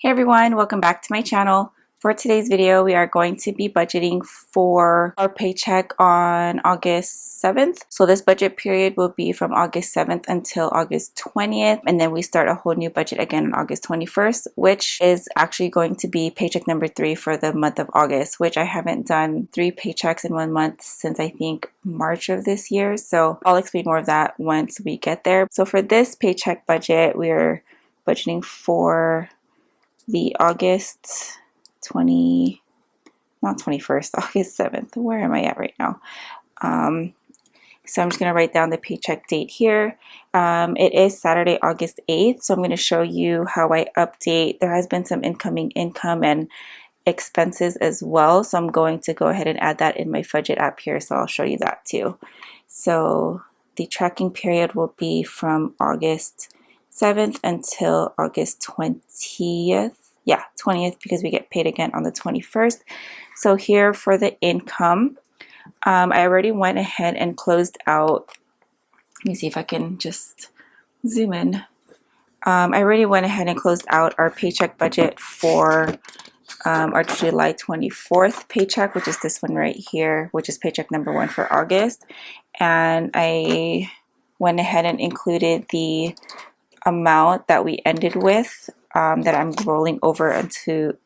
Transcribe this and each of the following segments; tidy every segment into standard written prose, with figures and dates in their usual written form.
Hey everyone, welcome back to my channel. For today's video, we are going to be budgeting for our paycheck on August 7th. So this budget period will be from August 7th until August 20th. And then we start a whole new budget again on August 21st, which is actually going to be paycheck number 3 for the month of August, which I haven't done 3 paychecks in 1 month since I think March of this year. So I'll explain more of that once we get there. So for this paycheck budget, we are budgeting for the August 20, not 21st, August 7th. Where am I at right now? So I'm just going to write down the paycheck date here. It is Saturday, August 8th. So I'm going to show you how I update. There has been some incoming income and expenses as well. So I'm going to go ahead and add that in my fudget app here. So I'll show you that too. So the tracking period will be from August 7th until August 20th. Yeah, 20th, because we get paid again on the 21st. So here for the income, I already went ahead and closed out. Let me see if I can just zoom in. I already went ahead and closed out our paycheck budget for our July 24th paycheck, which is this one right here, which is paycheck number 1 for August. And I went ahead and included the amount that we ended with that I'm rolling over into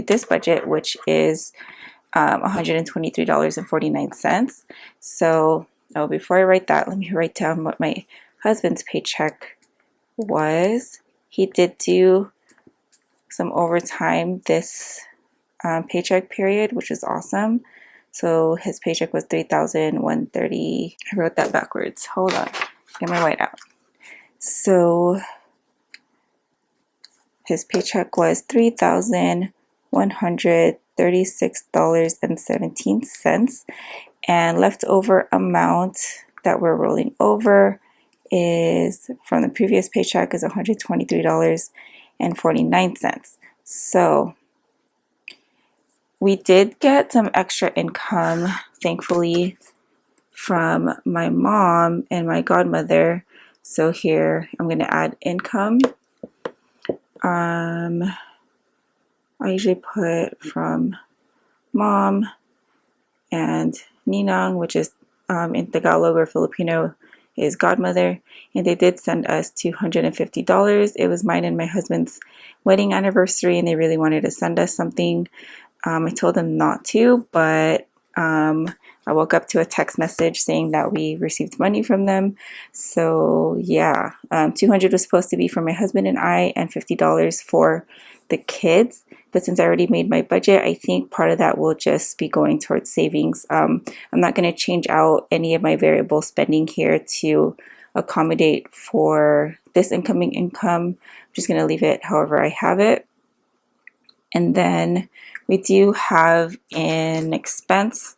this budget, which is $123.49. So before I write that, let me write down what my husband's paycheck was. He did do some overtime this paycheck period, which is awesome. So his paycheck was $3,130. I wrote that backwards. Hold on, get my white out. So his paycheck was $3,136.17, and leftover amount that we're rolling over is from the previous paycheck is $123.49. So we did get some extra income, thankfully, from my mom and my godmother. So here I'm going to add income. I usually put from mom and ninang, which is in Tagalog or Filipino is godmother, and they did send us $250. It was mine and my husband's wedding anniversary, and they really wanted to send us something. I told them not to, but I woke up to a text message saying that we received money from them. So yeah, $200 was supposed to be for my husband and I, and $50 for the kids. But since I already made my budget, I think part of that will just be going towards savings. I'm not going to change out any of my variable spending here to accommodate for this incoming income. I'm just going to leave it however I have it. And then we do have an expense.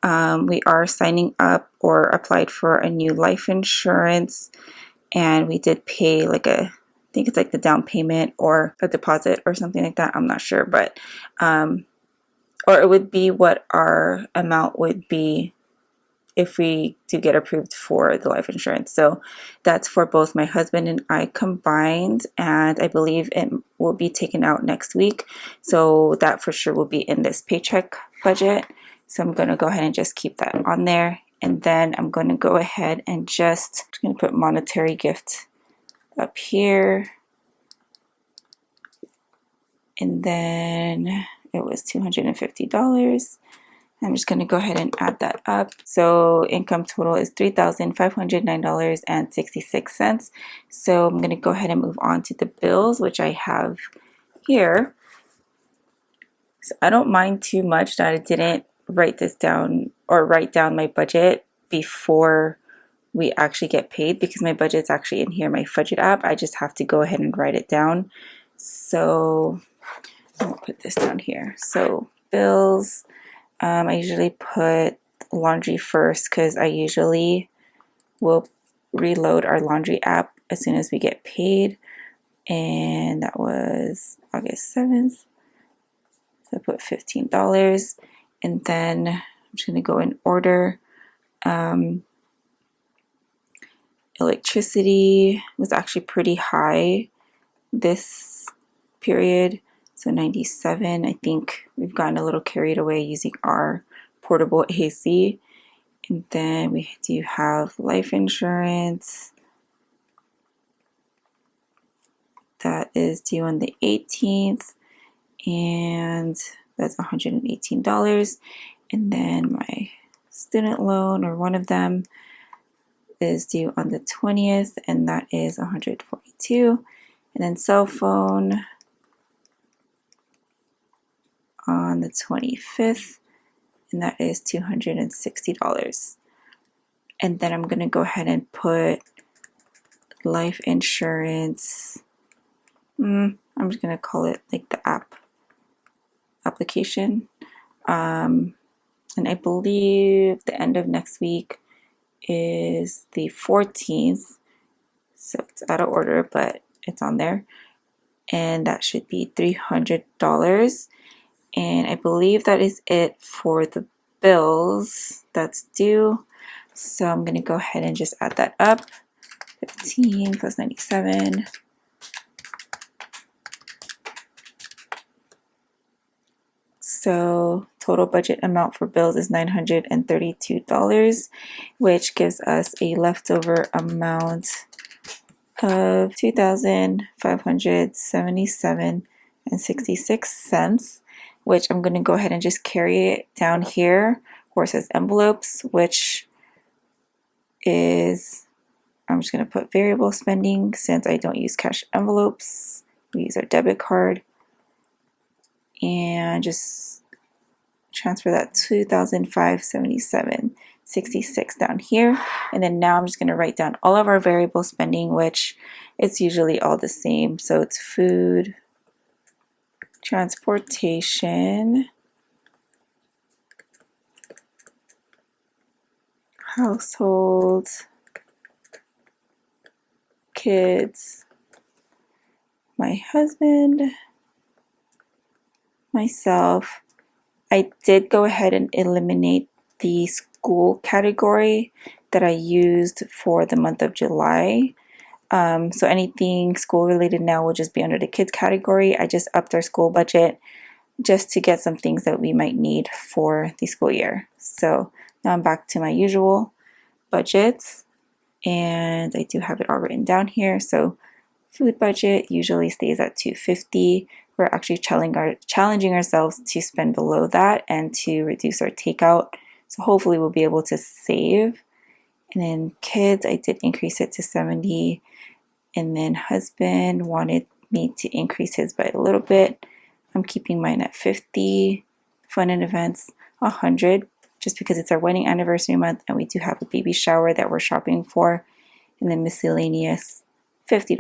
We are signing up or applied for a new life insurance, and we did pay I think it's like the down payment or a deposit or something like that. I'm not sure, but or it would be what our amount would be if we do get approved for the life insurance. So that's for both my husband and I combined, and I believe it will be taken out next week. So that for sure will be in this paycheck budget. So I'm going to go ahead and just keep that on there. And then I'm going to go ahead and I'm going to put monetary gift up here. And then it was $250. I'm just going to go ahead and add that up. So income total is $3,509.66. So I'm going to go ahead and move on to the bills, which I have here. So I don't mind too much that I didn't write this down or write down my budget before we actually get paid, because my budget's actually in here, my fudget app. I just have to go ahead and write it down. So I'll put this down here. So bills, I usually put laundry first because I usually will reload our laundry app as soon as we get paid. And that was August 7th. So I put $15. And then I'm just going to go in order. Electricity was actually pretty high this period. So 97. I think we've gotten a little carried away using our portable AC. And then we do have life insurance. That is due on the 18th. And that's $118. And then my student loan, or one of them, is due on the 20th, and that is $142. And then cell phone on the 25th, and that is $260. And then I'm going to go ahead and put life insurance. I'm just going to call it like the application. And I believe the end of next week is the 14th. So it's out of order, but it's on there. And that should be $300. And I believe that is it for the bills that's due. So I'm going to go ahead and just add that up. 15 plus 97. So total budget amount for bills is $932, which gives us a leftover amount of $2,577.66, which I'm going to go ahead and just carry it down here where it says envelopes, which is, I'm just going to put variable spending since I don't use cash envelopes. We use our debit card. And just transfer that $2,577.66 down here. And then now I'm just going to write down all of our variable spending, which it's usually all the same. So it's food, transportation, household, kids, my husband, myself. I did go ahead and eliminate the school category that I used for the month of July. So anything school related now will just be under the kids category. I just upped our school budget just to get some things that we might need for the school year. So now I'm back to my usual budgets, and I do have it all written down here. So food budget usually stays at $250. We're actually challenging ourselves to spend below that and to reduce our takeout. So hopefully we'll be able to save. And then kids, I did increase it to $70. And then husband wanted me to increase his by a little bit. I'm keeping mine at $50. Fun and events, $100, just because it's our wedding anniversary month and we do have a baby shower that we're shopping for. And then miscellaneous, $50.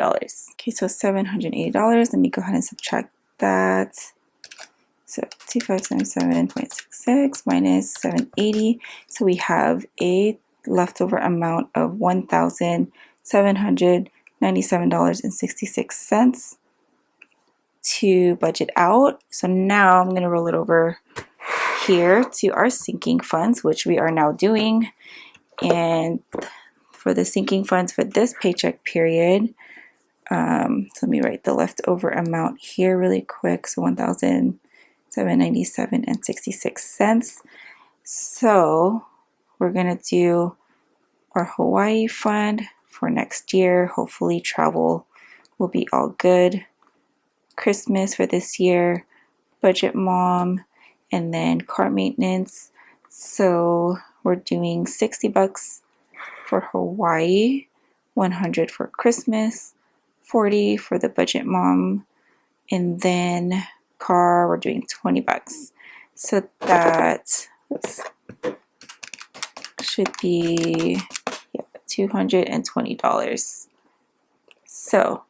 Okay, so $780. Let me go ahead and subtract that. So 2577.66 minus 780. So we have a leftover amount of $1,797.66 to budget out. So now I'm going to roll it over here to our sinking funds, which we are now doing. And for the sinking funds for this paycheck period, so let me write the leftover amount here really quick. So $1,797.66. So we're gonna do our Hawaii fund for next year. Hopefully travel will be all good. Christmas for this year, budget mom, and then car maintenance. So we're doing $60 for Hawaii, $100 for Christmas, $40 for the budget mom, and then car we're doing $20. So that should be $220. So,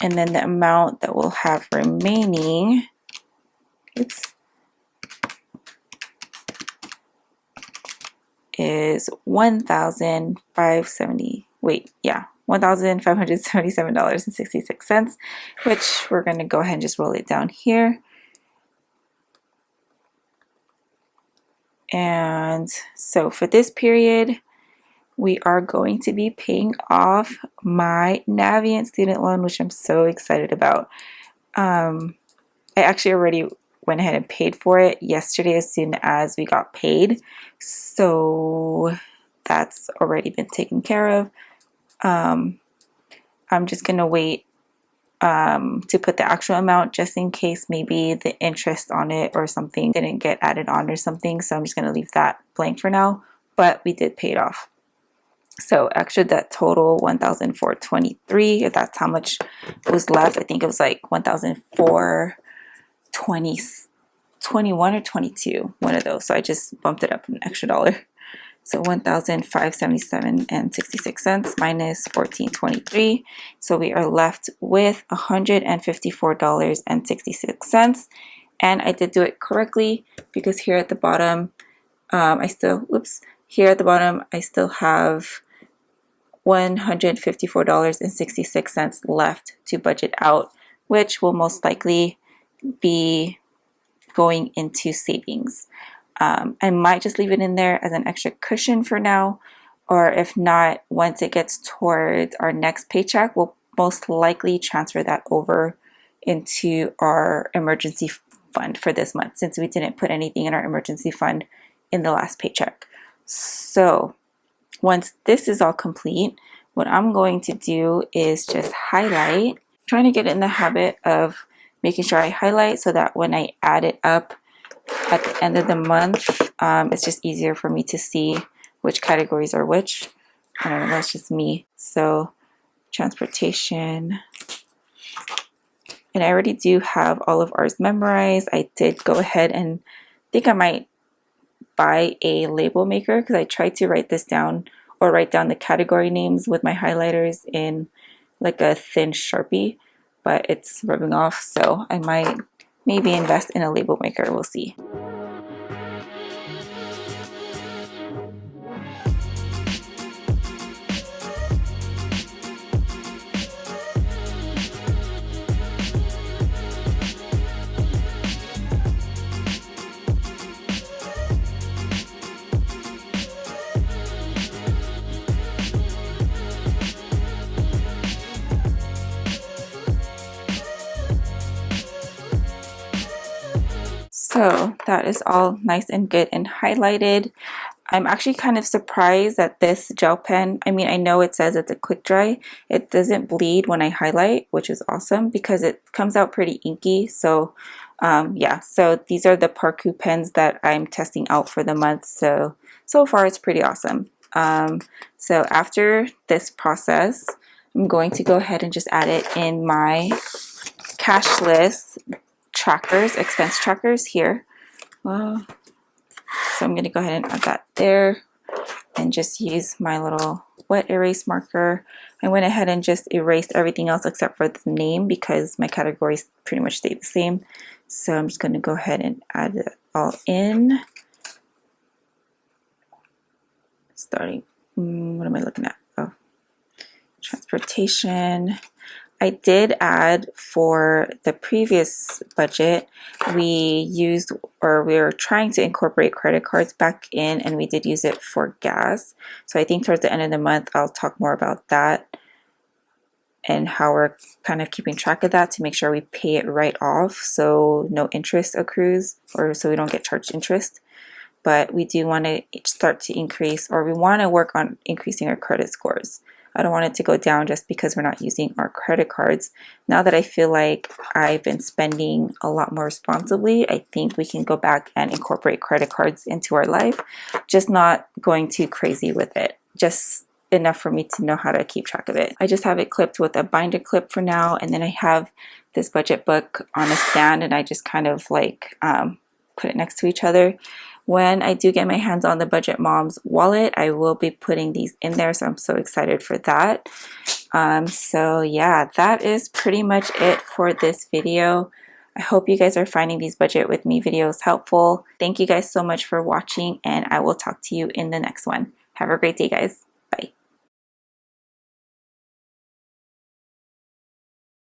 and then the amount that we'll have remaining, is $1,577.66, which we're going to go ahead and just roll it down here. And so for this period, we are going to be paying off my Navient student loan, which I'm so excited about. I actually already went ahead and paid for it yesterday as soon as we got paid. So that's already been taken care of. I'm just going to wait to put the actual amount just in case maybe the interest on it or something didn't get added on or something. So I'm just going to leave that blank for now. But we did pay it off. So actually that total $1,423, if that's how much was left. I think it was like $1,421 or 22, one of those. So I just bumped it up an extra dollar. So $1,577.66 minus $1,423. So we are left with $154.66. And I did do it correctly because here at the bottom, I still have $154.66 left to budget out, which will most likely be going into savings. I might just leave it in there as an extra cushion for now, or if not, once it gets towards our next paycheck, we'll most likely transfer that over into our emergency fund for this month, since we didn't put anything in our emergency fund in the last paycheck. So once this is all complete, what I'm going to do is just highlight. I'm trying to get in the habit of making sure I highlight so that when I add it up at the end of the month, it's just easier for me to see which categories are which. I don't know, that's just me. So transportation. And I already do have all of ours memorized. I did go ahead and think I might buy a label maker because I tried to write this down or write down the category names with my highlighters in like a thin Sharpie, but it's rubbing off. So I might maybe invest in a label maker. We'll see. So that is all nice and good and highlighted. I'm actually kind of surprised that this gel pen, I mean, I know it says it's a quick dry. It doesn't bleed when I highlight, which is awesome because it comes out pretty inky. So yeah, so these are the Parku pens that I'm testing out for the month. So far it's pretty awesome. So after this process, I'm going to go ahead and just add it in my cashless trackers, expense trackers here. So I'm going to go ahead and add that there and just use my little wet erase marker. I went ahead and just erased everything else except for the name because my categories pretty much stayed the same. So I'm just going to go ahead and add it all in. Starting, what am I looking at? Oh, transportation. I did add for the previous budget, we were trying to incorporate credit cards back in, and we did use it for gas. So I think towards the end of the month, I'll talk more about that and how we're kind of keeping track of that to make sure we pay it right off so no interest accrues, or so we don't get charged interest. But we do want to start to increase, or we want to work on increasing our credit scores. I don't want it to go down just because we're not using our credit cards. Now that I feel like I've been spending a lot more responsibly, I think we can go back and incorporate credit cards into our life, just not going too crazy with it. Just enough for me to know how to keep track of it. I just have it clipped with a binder clip for now, and then I have this budget book on a stand, and I just kind of like put it next to each other. When I do get my hands on the Budget Mom's wallet, I will be putting these in there, so I'm so excited for that. So yeah, that is pretty much it for this video. I hope you guys are finding these Budget With Me videos helpful. Thank you guys so much for watching, and I will talk to you in the next one. Have a great day, guys.